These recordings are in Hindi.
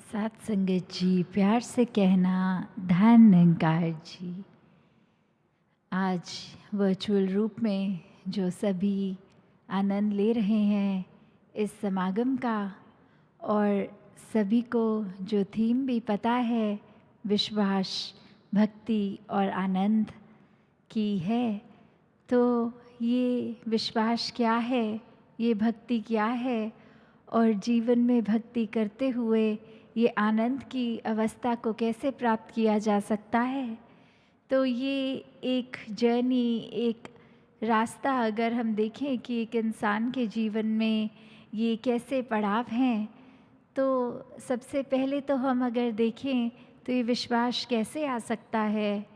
सात संगत जी, प्यार से कहना धन निरंकार जी। आज वर्चुअल रूप में जो सभी आनंद ले रहे हैं इस समागम का, और सभी को जो थीम भी पता है, विश्वास, भक्ति और आनंद की है, तो ये विश्वास क्या है, ये भक्ति क्या है, और जीवन में भक्ति करते हुए ये आनंद की अवस्था को कैसे प्राप्त किया जा सकता है। तो ये एक जर्नी, एक रास्ता अगर हम देखें कि एक इंसान के जीवन में ये कैसे पड़ाव हैं, तो सबसे पहले तो हम अगर देखें तो ये विश्वास कैसे आ सकता है।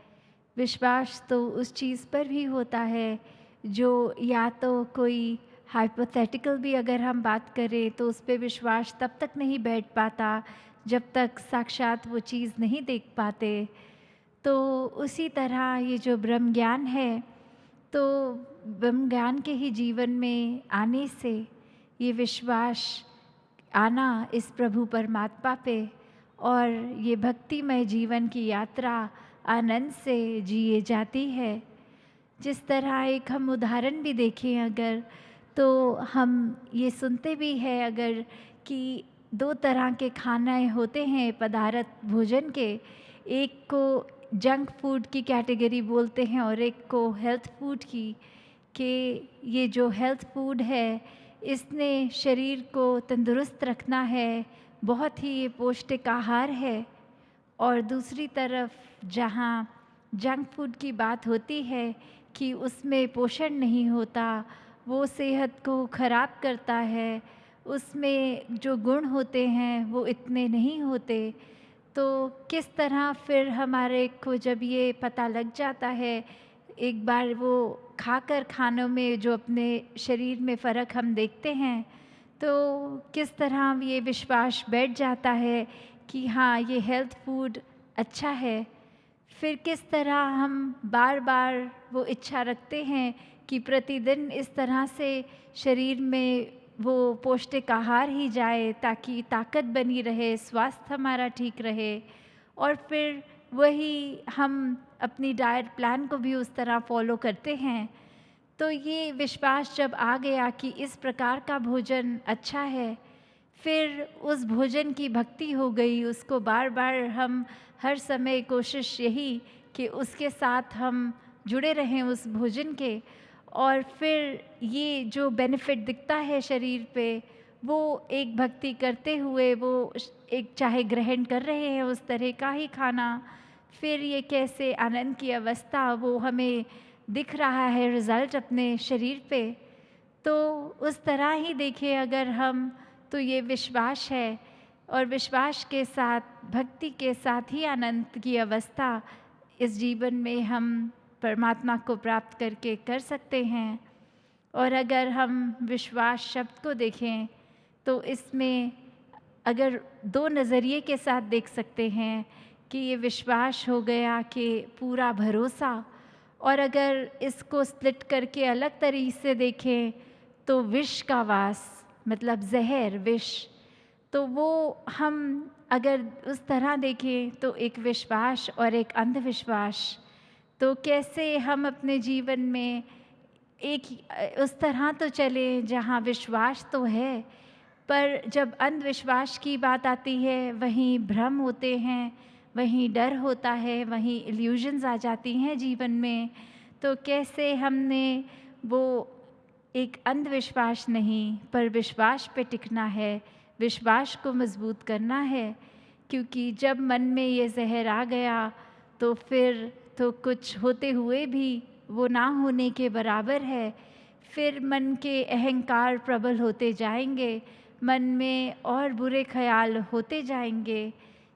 विश्वास तो उस चीज़ पर भी होता है जो या तो कोई हाइपोथेटिकल भी अगर हम बात करें तो उस पे विश्वास तब तक नहीं बैठ पाता जब तक साक्षात वो चीज़ नहीं देख पाते। तो उसी तरह ये जो ब्रह्म ज्ञान है, तो ब्रह्म ज्ञान के ही जीवन में आने से ये विश्वास आना इस प्रभु परमात्मा पे, और ये भक्तिमय जीवन की यात्रा आनंद से जिए जाती है। जिस तरह एक हम उदाहरण भी देखें अगर, तो हम ये सुनते भी हैं अगर कि दो तरह के खाने होते हैं पदार्थ भोजन के। एक को जंक फूड की कैटेगरी बोलते हैं और एक को हेल्थ फूड की, कि ये जो हेल्थ फूड है इसने शरीर को तंदुरुस्त रखना है, बहुत ही ये पौष्टिक आहार है। और दूसरी तरफ जहाँ जंक फूड की बात होती है कि उसमें पोषण नहीं होता, वो सेहत को खराब करता है, उसमें जो गुण होते हैं वो इतने नहीं होते। तो किस तरह फिर हमारे को जब ये पता लग जाता है, एक बार वो खाकर खानों में जो अपने शरीर में फ़र्क हम देखते हैं, तो किस तरह ये विश्वास बैठ जाता है कि हाँ, ये हेल्थ फूड अच्छा है। फिर किस तरह हम बार बार वो इच्छा रखते हैं कि प्रतिदिन इस तरह से शरीर में वो पौष्टिक आहार ही जाए ताकि ताकत बनी रहे, स्वास्थ्य हमारा ठीक रहे। और फिर वही हम अपनी डाइट प्लान को भी उस तरह फॉलो करते हैं। तो ये विश्वास जब आ गया कि इस प्रकार का भोजन अच्छा है, फिर उस भोजन की भक्ति हो गई। उसको बार बार हम हर समय कोशिश यही कि उसके साथ हम जुड़े रहें उस भोजन के, और फिर ये जो बेनिफिट दिखता है शरीर पे, वो एक भक्ति करते हुए वो एक चाहे ग्रहण कर रहे हैं उस तरह का ही खाना, फिर ये कैसे आनंद की अवस्था वो हमें दिख रहा है रिज़ल्ट अपने शरीर पे। तो उस तरह ही देखिए अगर हम, तो ये विश्वास है, और विश्वास के साथ भक्ति के साथ ही आनंद की अवस्था इस जीवन में हम परमात्मा को प्राप्त करके कर सकते हैं। और अगर हम विश्वास शब्द को देखें तो इसमें अगर दो नज़रिए के साथ देख सकते हैं कि ये विश्वास हो गया कि पूरा भरोसा, और अगर इसको स्प्लिट करके अलग तरीके से देखें तो विष का वास, मतलब जहर, विष। तो वो हम अगर उस तरह देखें तो एक विश्वास और एक अंधविश्वास, तो कैसे हम अपने जीवन में एक उस तरह तो चले जहाँ विश्वास तो है, पर जब अंधविश्वास की बात आती है वहीं भ्रम होते हैं, वहीं डर होता है, वहीं इल्यूजन्स आ जाती हैं जीवन में। तो कैसे हमने वो एक अंधविश्वास नहीं पर विश्वास पे टिकना है, विश्वास को मजबूत करना है। क्योंकि जब मन में ये जहर आ गया तो फिर तो कुछ होते हुए भी वो ना होने के बराबर है। फिर मन के अहंकार प्रबल होते जाएंगे, मन में और बुरे ख्याल होते जाएंगे।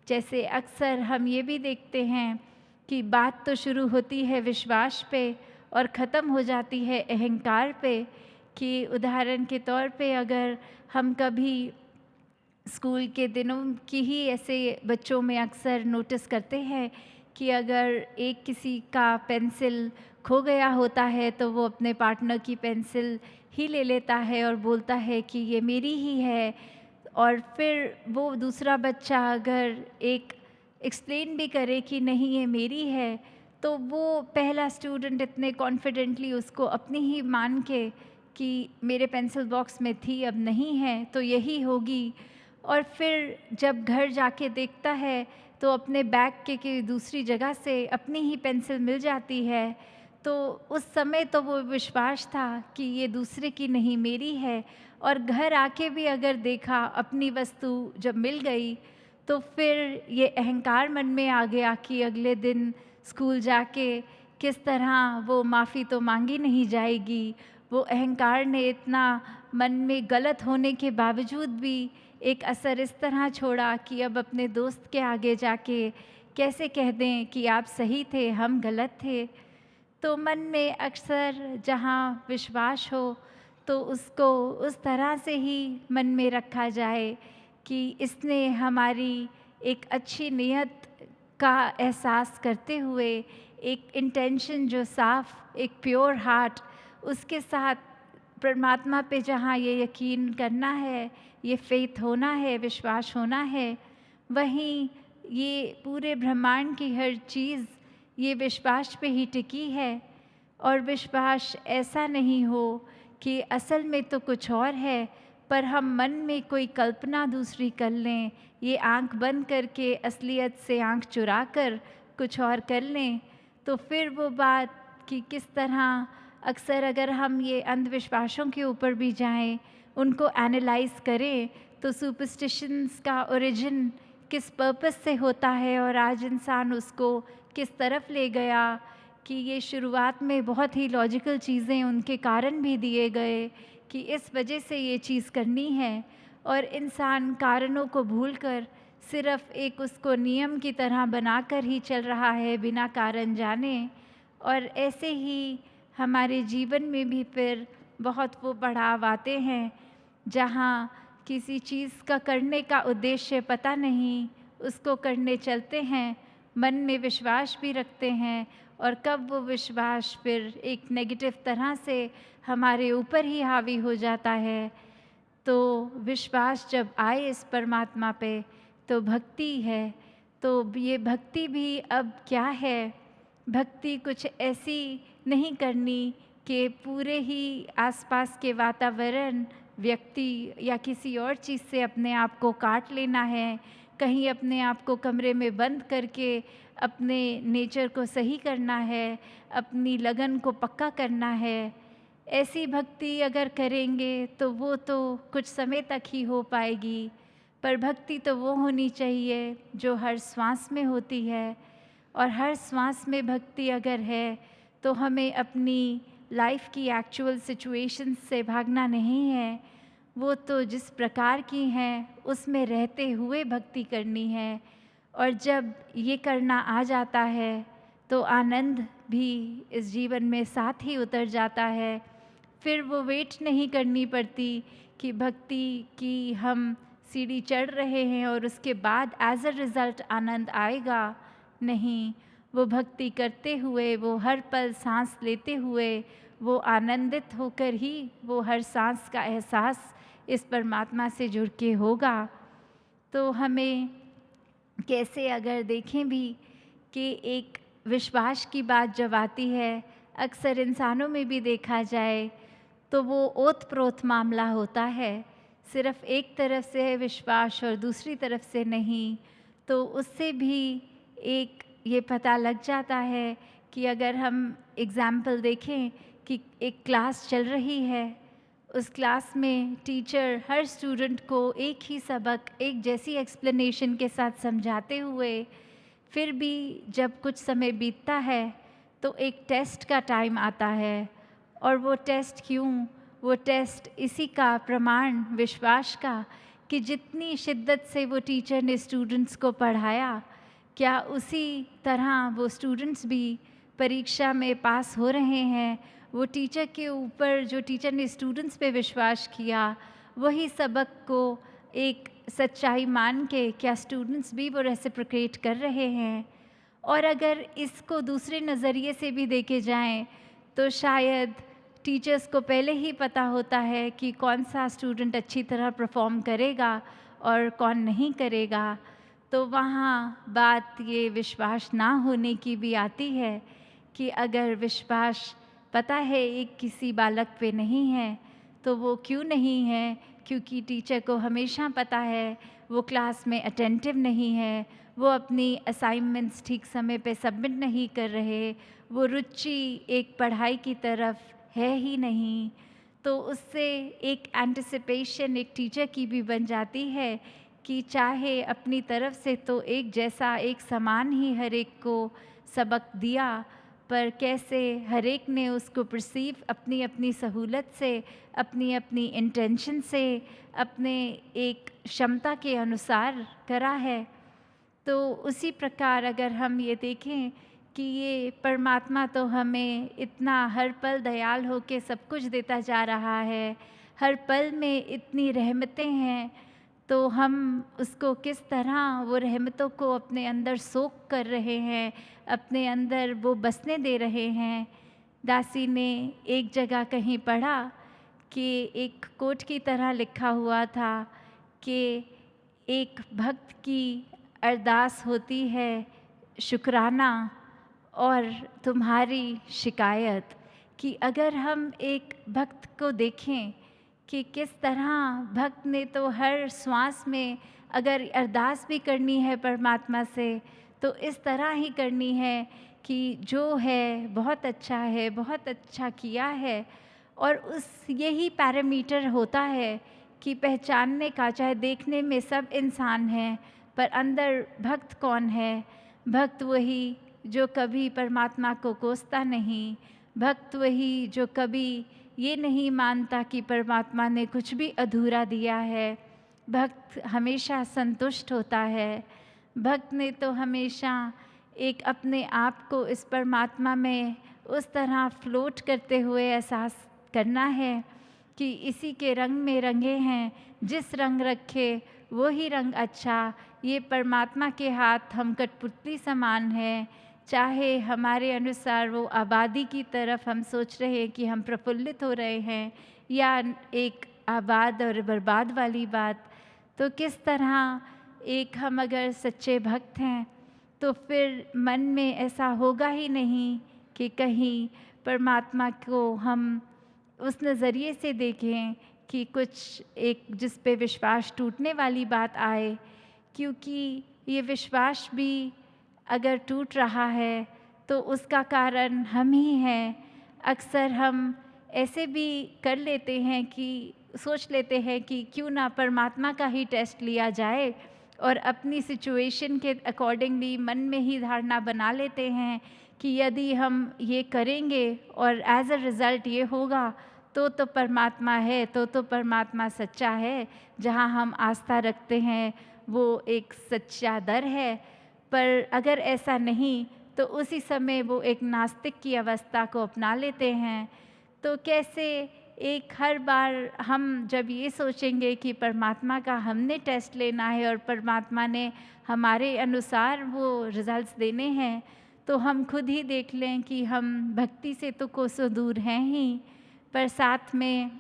जैसे अक्सर हम ये भी देखते हैं कि बात तो शुरू होती है विश्वास पे और ख़त्म हो जाती है अहंकार पे। कि उदाहरण के तौर पे अगर हम कभी स्कूल के दिनों की ही ऐसे बच्चों में अक्सर नोटिस करते हैं कि अगर एक किसी का पेंसिल खो गया होता है तो वो अपने पार्टनर की पेंसिल ही ले लेता है और बोलता है कि ये मेरी ही है, और फिर वो दूसरा बच्चा अगर एक एक्सप्लेन भी करे कि नहीं ये मेरी है, तो वो पहला स्टूडेंट इतने कॉन्फिडेंटली उसको अपनी ही मान के कि मेरे पेंसिल बॉक्स में थी अब नहीं है तो यही होगी, और फिर जब घर जाके देखता है तो अपने बैग के दूसरी जगह से अपनी ही पेंसिल मिल जाती है। तो उस समय तो वो विश्वास था कि ये दूसरे की नहीं मेरी है, और घर आके भी अगर देखा अपनी वस्तु जब मिल गई तो फिर ये अहंकार मन में आ गया कि अगले दिन स्कूल जाके किस तरह वो माफ़ी तो मांगी नहीं जाएगी। वो अहंकार ने इतना मन में गलत होने के बावजूद भी एक असर इस तरह छोड़ा कि अब अपने दोस्त के आगे जाके कैसे कह दें कि आप सही थे हम गलत थे। तो मन में अक्सर जहाँ विश्वास हो तो उसको उस तरह से ही मन में रखा जाए कि इसने हमारी एक अच्छी नीयत का एहसास करते हुए एक इंटेंशन जो साफ, एक प्योर हार्ट, उसके साथ परमात्मा पे जहाँ ये यकीन करना है, ये फेथ होना है, विश्वास होना है, वहीं ये पूरे ब्रह्मांड की हर चीज़ ये विश्वास पे ही टिकी है। और विश्वास ऐसा नहीं हो कि असल में तो कुछ और है, पर हम मन में कोई कल्पना दूसरी कर लें, ये आँख बंद करके असलियत से आँख चुरा कर कुछ और कर लें। तो फिर वो बात कि किस तरह अक्सर अगर हम ये अंधविश्वासों के ऊपर भी जाएं, उनको एनालाइज करें, तो सुपरस्टिशंस का ओरिजिन किस पर्पस से होता है और आज इंसान उसको किस तरफ ले गया, कि ये शुरुआत में बहुत ही लॉजिकल चीज़ें उनके कारण भी दिए गए कि इस वजह से ये चीज़ करनी है, और इंसान कारणों को भूलकर सिर्फ एक उसको नियम की तरह बनाकर ही चल रहा है बिना कारण जाने। और ऐसे ही हमारे जीवन में भी फिर बहुत वो पड़ाव आते हैं जहाँ किसी चीज़ का करने का उद्देश्य पता नहीं, उसको करने चलते हैं, मन में विश्वास भी रखते हैं, और कब वो विश्वास फिर एक नेगेटिव तरह से हमारे ऊपर ही हावी हो जाता है। तो विश्वास जब आए इस परमात्मा पे तो भक्ति है। तो ये भक्ति भी अब क्या है, भक्ति कुछ ऐसी नहीं करनी कि पूरे ही आसपास के वातावरण, व्यक्ति या किसी और चीज़ से अपने आप को काट लेना है, कहीं अपने आप को कमरे में बंद करके अपने नेचर को सही करना है, अपनी लगन को पक्का करना है। ऐसी भक्ति अगर करेंगे तो वो तो कुछ समय तक ही हो पाएगी, पर भक्ति तो वो होनी चाहिए जो हर श्वास में होती है। और हर श्वास में भक्ति अगर है तो हमें अपनी लाइफ की एक्चुअल सिचुएशंस से भागना नहीं है, वो तो जिस प्रकार की हैं उसमें रहते हुए भक्ति करनी है। और जब ये करना आ जाता है तो आनंद भी इस जीवन में साथ ही उतर जाता है। फिर वो वेट नहीं करनी पड़ती कि भक्ति की हम सीढ़ी चढ़ रहे हैं और उसके बाद एज अ रिज़ल्ट आनंद आएगा। नहीं, वो भक्ति करते हुए, वो हर पल सांस लेते हुए, वो आनंदित होकर ही वो हर सांस का एहसास इस परमात्मा से जुड़ के होगा। तो हमें कैसे अगर देखें भी कि एक विश्वास की बात जब आती है, अक्सर इंसानों में भी देखा जाए तो वो ओत-प्रोत मामला होता है, सिर्फ़ एक तरफ से है विश्वास और दूसरी तरफ से नहीं। तो उससे भी एक ये पता लग जाता है कि अगर हम एग्ज़ाम्पल देखें कि एक क्लास चल रही है, उस क्लास में टीचर हर स्टूडेंट को एक ही सबक एक जैसी एक्सप्लेनेशन के साथ समझाते हुए, फिर भी जब कुछ समय बीतता है तो एक टेस्ट का टाइम आता है। और वो टेस्ट क्यों? वो टेस्ट इसी का प्रमाण, विश्वास का, कि जितनी शिद्दत से वो टीचर ने स्टूडेंट्स को पढ़ाया, क्या उसी तरह वो स्टूडेंट्स भी परीक्षा में पास हो रहे हैं? वो टीचर के ऊपर, जो टीचर ने स्टूडेंट्स पे विश्वास किया, वही सबक को एक सच्चाई मान के क्या स्टूडेंट्स भी वो रेसिप्रोकेट कर रहे हैं? और अगर इसको दूसरे नज़रिए से भी देखे जाएं तो शायद टीचर्स को पहले ही पता होता है कि कौन सा स्टूडेंट अच्छी तरह परफॉर्म करेगा और कौन नहीं करेगा। तो वहाँ बात ये विश्वास ना होने की भी आती है कि अगर विश्वास पता है एक किसी बालक पे नहीं है, तो वो क्यों नहीं है? क्योंकि टीचर को हमेशा पता है वो क्लास में अटेंटिव नहीं है, वो अपनी असाइनमेंट्स ठीक समय पे सबमिट नहीं कर रहे, वो रुचि एक पढ़ाई की तरफ है ही नहीं। तो उससे एक एंटिसिपेशन एक टीचर की भी बन जाती है कि चाहे अपनी तरफ से तो एक जैसा एक समान ही हर एक को सबक दिया, पर कैसे हर एक ने उसको परसीव अपनी अपनी सहूलत से, अपनी अपनी इंटेंशन से, अपने एक क्षमता के अनुसार करा है। तो उसी प्रकार अगर हम ये देखें कि ये परमात्मा तो हमें इतना हर पल दयाल होके सब कुछ देता जा रहा है, हर पल में इतनी रहमतें हैं, तो हम उसको किस तरह वो रहमतों को अपने अंदर सोख कर रहे हैं, अपने अंदर वो बसने दे रहे हैं। दासी ने एक जगह कहीं पढ़ा कि एक कोट की तरह लिखा हुआ था कि एक भक्त की अरदास होती है शुक्राना और तुम्हारी शिकायत। कि अगर हम एक भक्त को देखें कि किस तरह भक्त ने तो हर श्वास में अगर अरदास भी करनी है परमात्मा से, तो इस तरह ही करनी है कि जो है बहुत अच्छा है, बहुत अच्छा किया है। और उस यही पैरामीटर होता है कि पहचानने का, चाहे देखने में सब इंसान हैं पर अंदर भक्त कौन है। भक्त वही जो कभी परमात्मा को कोसता नहीं, भक्त वही जो कभी ये नहीं मानता कि परमात्मा ने कुछ भी अधूरा दिया है। भक्त हमेशा संतुष्ट होता है। भक्त ने तो हमेशा एक अपने आप को इस परमात्मा में उस तरह फ्लोट करते हुए एहसास करना है कि इसी के रंग में रंगे हैं, जिस रंग रखे वो ही रंग अच्छा। ये परमात्मा के हाथ हम कठपुतली समान हैं, चाहे हमारे अनुसार वो आबादी की तरफ हम सोच रहे हैं कि हम प्रफुल्लित हो रहे हैं, या एक आबाद और बर्बाद वाली बात। तो किस तरह एक हम अगर सच्चे भक्त हैं तो फिर मन में ऐसा होगा ही नहीं कि कहीं परमात्मा को हम उस नज़रिए से देखें कि कुछ एक जिस पे विश्वास टूटने वाली बात आए। क्योंकि ये विश्वास भी अगर टूट रहा है तो उसका कारण हम ही हैं। अक्सर हम ऐसे भी कर लेते हैं कि सोच लेते हैं कि क्यों ना परमात्मा का ही टेस्ट लिया जाए, और अपनी सिचुएशन के अकॉर्डिंगली मन में ही धारणा बना लेते हैं कि यदि हम ये करेंगे और एज अ रिज़ल्ट ये होगा तो परमात्मा है, तो परमात्मा सच्चा है। जहाँ हम आस्था रखते हैं वो एक सच्चा दर है। पर अगर ऐसा नहीं तो उसी समय वो एक नास्तिक की अवस्था को अपना लेते हैं। तो कैसे एक हर बार हम जब ये सोचेंगे कि परमात्मा का हमने टेस्ट लेना है और परमात्मा ने हमारे अनुसार वो रिज़ल्ट्स देने हैं, तो हम खुद ही देख लें कि हम भक्ति से तो कोसों दूर हैं ही, पर साथ में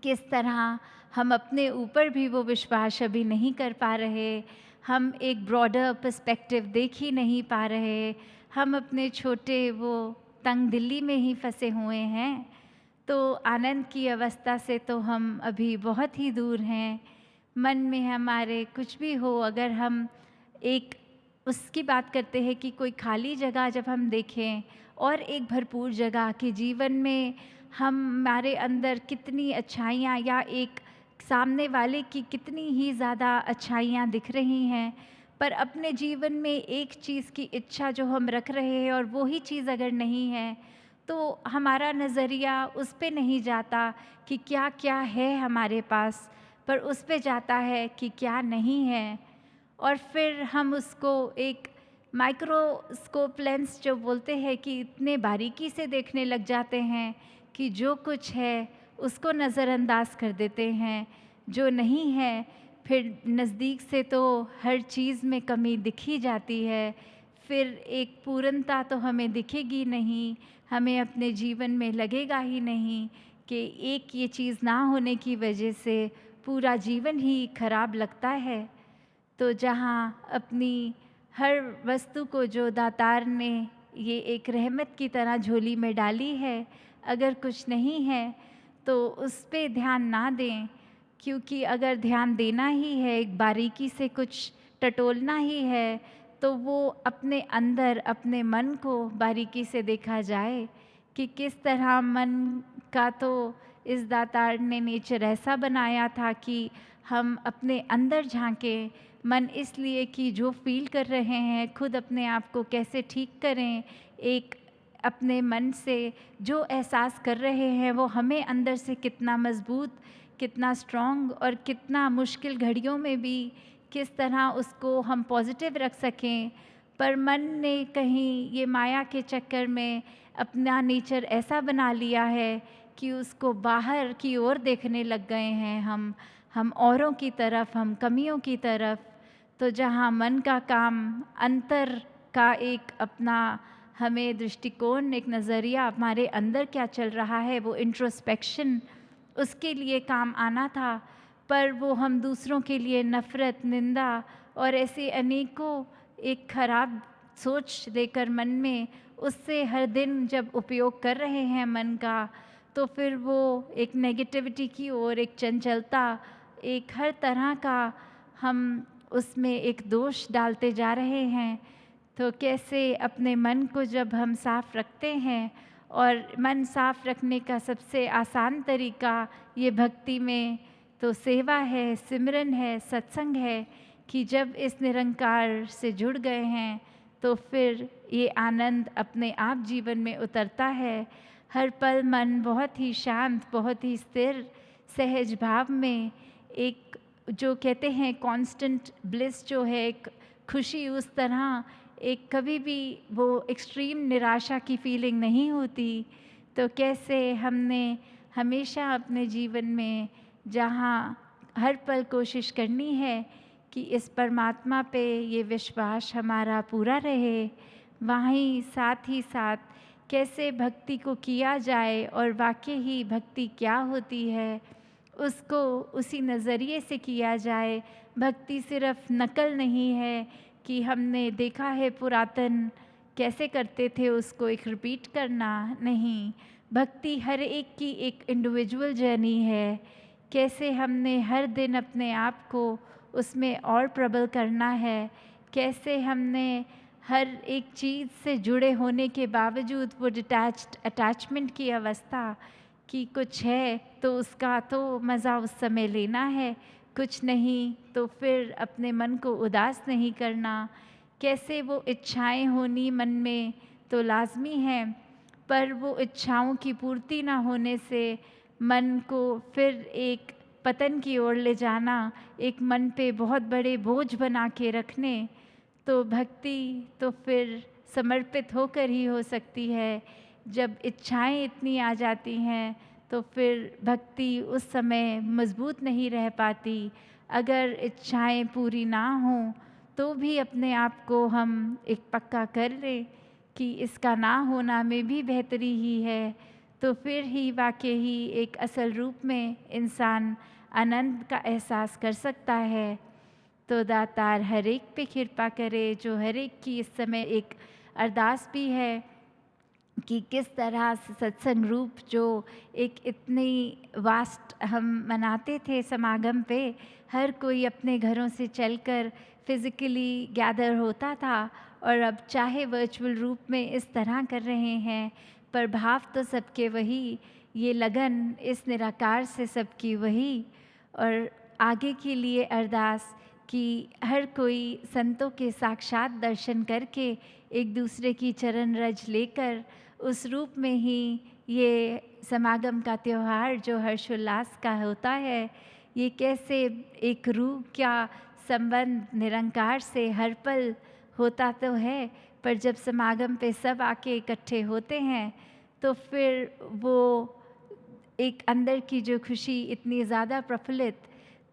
किस तरह हम अपने ऊपर भी वो विश्वास अभी नहीं कर पा रहे। हम एक ब्रॉडर पर्सपेक्टिव देख ही नहीं पा रहे। हम अपने छोटे वो तंग दिल्ली में ही फंसे हुए हैं। तो आनंद की अवस्था से तो हम अभी बहुत ही दूर हैं। मन में हमारे कुछ भी हो, अगर हम एक उसकी बात करते हैं कि कोई खाली जगह जब हम देखें और एक भरपूर जगह कि जीवन में हमारे अंदर कितनी अच्छाइयाँ या एक सामने वाले की कितनी ही ज़्यादा अच्छाइयाँ दिख रही हैं, पर अपने जीवन में एक चीज़ की इच्छा जो हम रख रहे हैं और वो ही चीज़ अगर नहीं है तो हमारा नज़रिया उस पे नहीं जाता कि क्या क्या है हमारे पास, पर उस पे जाता है कि क्या नहीं है। और फिर हम उसको एक माइक्रोस्कोप लेंस जो बोलते हैं कि इतने बारीकी से देखने लग जाते हैं कि जो कुछ है उसको नज़रअंदाज कर देते हैं, जो नहीं है फिर नज़दीक से तो हर चीज़ में कमी दिख ही जाती है। फिर एक पूर्णता तो हमें दिखेगी नहीं, हमें अपने जीवन में लगेगा ही नहीं कि एक ये चीज़ ना होने की वजह से पूरा जीवन ही खराब लगता है। तो जहाँ अपनी हर वस्तु को जो दातार ने ये एक रहमत की तरह झोली में डाली है, अगर कुछ नहीं है तो उस पे ध्यान ना दें, क्योंकि अगर ध्यान देना ही है, एक बारीकी से कुछ टटोलना ही है, तो वो अपने अंदर अपने मन को बारीकी से देखा जाए कि किस तरह मन का तो इस दातार ने नेचर ऐसा बनाया था कि हम अपने अंदर झांकें। मन इसलिए कि जो फील कर रहे हैं खुद अपने आप को कैसे ठीक करें, एक अपने मन से जो एहसास कर रहे हैं वो हमें अंदर से कितना मज़बूत, कितना स्ट्रॉन्ग और कितना मुश्किल घड़ियों में भी किस तरह उसको हम पॉजिटिव रख सकें। पर मन ने कहीं ये माया के चक्कर में अपना नेचर ऐसा बना लिया है कि उसको बाहर की ओर देखने लग गए हैं हम औरों की तरफ, हम कमियों की तरफ। तो जहाँ मन का काम अंतर का एक अपना हमें दृष्टिकोण, एक नज़रिया, हमारे अंदर क्या चल रहा है वो इंट्रोस्पेक्शन, उसके लिए काम आना था, पर वो हम दूसरों के लिए नफ़रत, निंदा और ऐसे अनेकों एक खराब सोच लेकर मन में उससे हर दिन जब उपयोग कर रहे हैं मन का, तो फिर वो एक नेगेटिविटी की ओर, एक चंचलता, एक हर तरह का हम उसमें एक दोष डालते जा रहे हैं। तो कैसे अपने मन को जब हम साफ़ रखते हैं, और मन साफ़ रखने का सबसे आसान तरीका ये भक्ति में तो सेवा है, सिमरन है, सत्संग है, कि जब इस निरंकार से जुड़ गए हैं तो फिर ये आनंद अपने आप जीवन में उतरता है। हर पल मन बहुत ही शांत, बहुत ही स्थिर, सहज भाव में, एक जो कहते हैं कांस्टेंट ब्लिस जो है, एक खुशी, उस तरह एक कभी भी वो एक्सट्रीम निराशा की फीलिंग नहीं होती। तो कैसे हमने हमेशा अपने जीवन में जहाँ हर पल कोशिश करनी है कि इस परमात्मा पे ये विश्वास हमारा पूरा रहे, वहीं साथ ही साथ कैसे भक्ति को किया जाए और वाकई ही भक्ति क्या होती है उसको उसी नज़रिए से किया जाए। भक्ति सिर्फ नकल नहीं है कि हमने देखा है पुरातन कैसे करते थे उसको एक रिपीट करना, नहीं। भक्ति हर एक की एक इंडिविजुअल जर्नी है, कैसे हमने हर दिन अपने आप को उसमें और प्रबल करना है, कैसे हमने हर एक चीज़ से जुड़े होने के बावजूद वो डिटैच्ड अटैचमेंट की अवस्था कि कुछ है तो उसका तो मज़ा उस समय लेना है, कुछ नहीं तो फिर अपने मन को उदास नहीं करना। कैसे वो इच्छाएं होनी मन में तो लाजमी है, पर वो इच्छाओं की पूर्ति ना होने से मन को फिर एक पतन की ओर ले जाना, एक मन पे बहुत बड़े बोझ बना के रखने। तो भक्ति तो फिर समर्पित होकर ही हो सकती है। जब इच्छाएं इतनी आ जाती हैं तो फिर भक्ति उस समय मजबूत नहीं रह पाती। अगर इच्छाएं पूरी ना हों तो भी अपने आप को हम एक पक्का कर लें कि इसका ना होना में भी बेहतरी ही है, तो फिर ही वाकई ही एक असल रूप में इंसान आनंद का एहसास कर सकता है। तो दातार हर एक पे कृपा करे, जो हर एक की इस समय एक अरदास भी है कि किस तरह से सत्संग रूप जो एक इतनी वास्ट हम मनाते थे समागम पे, हर कोई अपने घरों से चलकर फिज़िकली गैदर होता था, और अब चाहे वर्चुअल रूप में इस तरह कर रहे हैं, पर भाव तो सबके वही, ये लगन इस निराकार से सबकी वही। और आगे के लिए अरदास कि हर कोई संतों के साक्षात दर्शन करके एक दूसरे की चरण रज लेकर उस रूप में ही ये समागम का त्यौहार जो हर्षोल्लास का होता है, ये कैसे एक रूह का संबंध निरंकार से हर पल होता तो है, पर जब समागम पे सब आके इकट्ठे होते हैं तो फिर वो एक अंदर की जो खुशी इतनी ज़्यादा प्रफुल्लित।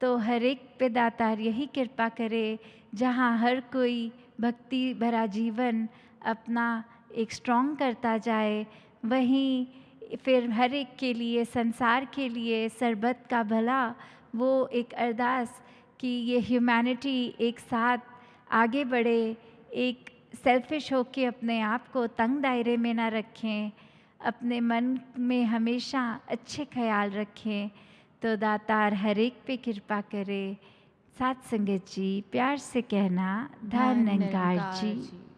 तो हर एक पे दातार यही कृपा करे, जहाँ हर कोई भक्ति भरा जीवन अपना एक स्ट्रॉन्ग करता जाए, वहीं फिर हर एक के लिए, संसार के लिए, सरबत का भला, वो एक अरदास कि ये ह्यूमैनिटी एक साथ आगे बढ़े, एक सेल्फिश होके अपने आप को तंग दायरे में ना रखें, अपने मन में हमेशा अच्छे ख्याल रखें, तो दातार हर एक पे कृपा करे। साथ संगत जी, प्यार से कहना, धन धन निरंकार निरंकार जी। जी।